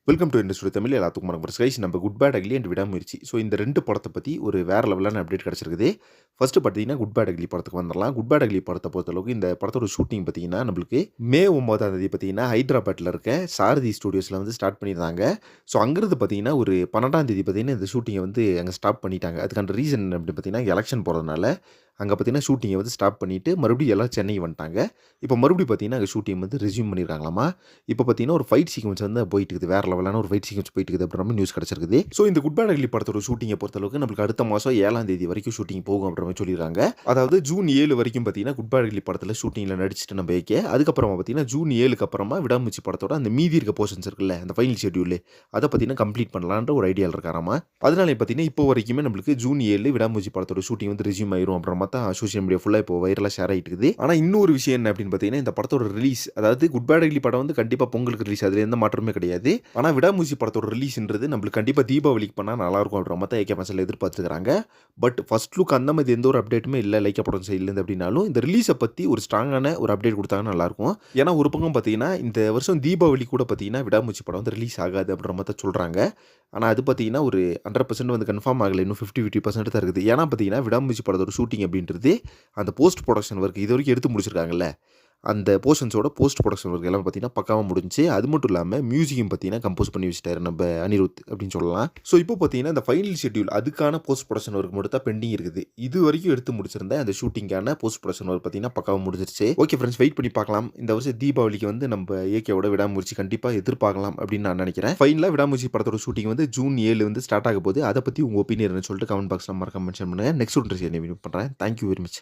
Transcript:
Welcome to industry Tamil. எல்லாத்துக்கும் வணக்கம் guys. நம்ம குட் பேட் அக்லி அண்ட் விடாமுயற்சி. ஸோ இந்த 2 படத்த பத்தி ஒரு வேற லெவலான அப்டேட் கிடைச்சிருக்குது. ஃபர்ஸ்ட்டு பார்த்தீங்கன்னா, குட் பேட் அக்லி படத்துக்கு வந்துரலாம். குட் பேட் அக்லி படத்த பொறுத்தளவுக்கு இந்த படத்தோட ஷூட்டிங் பார்த்தீங்கன்னா, நம்மளுக்கு மே 9ஆம் தேதி பார்த்தீங்கன்னா, ஹைதராபாத்ல இருக்க சாரதி ஸ்டுடியோஸ்ல வந்து ஸ்டார்ட் பண்ணியிருந்தாங்க. ஸோ அங்கிருந்து பார்த்தீங்கன்னா, ஒரு 12ஆம் தேதி பார்த்தீங்கன்னா, இந்த ஷூட்டிங்க வந்து அங்க ஸ்டாப் பண்ணிட்டாங்க. அதுக்கான ரீசன் அப்படின்னு பார்த்தீங்கன்னா, எலக்ஷன் போறதுனால அங்க பார்த்தீங்கன்னா, ஷூட்டிங்க வந்து ஸ்டாப் பண்ணிட்டு மறுபடியும் எல்லாம் சென்னை வந்துட்டாங்க. இப்போ மறுபடியும் பார்த்தீங்கன்னா, அங்க ஷூட்டிங் வந்து ரெஸ்யூம் பண்ணியிருக்காங்களாமா. இப்போ பார்த்தீங்கன்னா, ஒரு ஃபைட் சீக்வென்ஸ் வந்து போயிட்டு இருக்குது. வேற லெவலான ஒரு ஃபைட் சீக்வென்ஸ் போயிட்டு இருக்குது அப்படின்ற மாரி நியூஸ் கிடைச்சிருக்குது. ஸோ இந்த குட் பேட் அக்லி படத்தோட ஷூட்டிங்க பொறுத்தளவுக்கு நம்மளுக்கு அடுத்த மாசம் 7ஆம் தேதி வரைக்கும் ஷூட்டிங் போகும் அப்படின்ற மாரி சொல்லியிருக்காங்க. அதாவது ஜூன் 7 வரைக்கும் பார்த்தீங்கன்னா, குட் பேட் அக்லி படத்துல ஷூட்டிங்ல நடிச்சுட்டு நம்ம ஏகே. அதுக்கப்புறமா பார்த்தீங்கன்னா, ஜூன் 7க்கு அப்புறமா விடாமுயற்சி படத்தோட அந்த மீதி இருக்க போர்ஷன்ஸ் இருக்குல்ல, அந்த ஃபைனல் ஷெட்யூல் அத பார்த்தீங்கன்னா கம்ப்ளீட் பண்ணலான்ற ஒரு ஐடியால இருக்காராமா. அதனால பார்த்தீங்கன்னா, இப்போ வரைக்குமே நம்மளுக்கு ஜூன் 7 விடாமுயற்சி படத்தோட ஷூட்டிங் வந்து ரெஸ்யூம் ஆயிரும் அப்படின்ற மாரி தான் சோசியல் மீடியா ஃபுல்லா இப்போ வைரலா ஷேர் ஆயிட்டு இருக்குது. ஆனா இன்னொரு விஷயம் என்ன அப்படின்னு பார்த்தீங்கன்னா, இந்த படத்தோட ரிலீஸ் அதாவது குட் பேட் அக்லி படம் வந்து கண்டிப்பா பொங்கலுக்கு ரிலீஸ். அதுல எந்த மாற்றமே கிடையாது. ஆனா விடாமுயற்சி படத்தோட ரிலீஸ்ன்றது நம்மளுக்கு கண்டிப்பா தீபாவளிக்கு பண்ணா நல்லாருக்கும் அப்படின்ற மாரி தான் ஏகே ஃபேன்ஸ் எதிர்பார்த்துருக்காங்க. பட் ஃபர்ஸ்ட் லுக் அந்த மாரி எந்த ஒரு அப்டேட்டுமே இல்ல லைக்கா படம் சைட்லேருந்து அப்படின்னாலும், இந்த ரிலீஸ பத்தி ஒரு ஸ்ட்ராங்கான ஒரு அப்டேட் குடுத்தாங்கன்னா நல்லாருக்கும். ஏன்னா ஒரு பக்கம் பார்த்தீங்கன்னா, இந்த வருஷம் தீபாவளி கூட பார்த்தீங்கன்னா, விடாமுயற்சி படம் வந்து ரிலீஸ் ஆகாது அப்படின்ற மாரி தான் சொல்றாங்க. ஆனா அது பார்த்தீங்கன்னா, ஒரு 100% வந்து கன்ஃபார்ம் ஆகல. இன்னும் 50% தான் இருக்குது. ஏன்னா பார்த்தீங்கன்னா, விடாமுயற்சி படத்தோட ஷூட்டிங் அப்படின்றது அந்த போஸ்ட் புரொடக்ஷன் ஒர்க் இதுவரைக்கும் எடுத்து முடிச்சிருக்காங்கல்ல. அந்த போர்ஷன்ஸோட போஸ்ட் புரொடக்ஷன் ஒர்க் எல்லாம் பார்த்தீங்கன்னா, பக்காவா முடிஞ்சுச்சு. அது மட்டும் இல்லாம மியூசிக்கும் பார்த்தீங்கன்னா, கம்போஸ் பண்ணி வச்சுட்டாரு நம்ம அனிருத் அப்படின்னு சொல்லலாம். ஸோ இப்போ பார்த்தீங்கன்னா, இந்த ஃபைனல் ஷெட்யூல் அதுக்கான போஸ்ட் புரொடக்ஷன் ஒர்க் மட்டும் தான் பெண்டிங் இருக்குது. இதுவரைக்கும் எடுத்து முடிச்சிருந்த அந்த ஷூட்டிங்கான போஸ்ட் புரொடக்ஷன் ஒர்க் பார்த்தீங்கன்னா, பக்காவா முடிஞ்சிருச்சு. ஓகே ஃப்ரெண்ட்ஸ், வெயிட் பண்ணி பார்க்கலாம். இந்த வருஷம் தீபாவளிக்கு வந்து நம்ம ஏகேவோட விடாமுயற்சி கண்டிப்பா எதிர்பார்க்கலாம் அப்படின்னு நான் நினைக்கிறேன். ஃபைனலா விடாமுயற்சி படத்தோட ஷூட்டிங் வந்து ஜூன் 7 வந்து ஸ்டார்ட் ஆக போகுது. அத பத்தி உங்க ஒப்பீனியன் சொல்லிட்டு கமெண்ட் பாக்ஸ்ல மறக்காம மென்ஷன் பண்ணுங்க. நெக்ஸ்ட் ஒரு இன்ட்ரெஸ்டிங் வீடியோ பண்றேன். Thank you very much.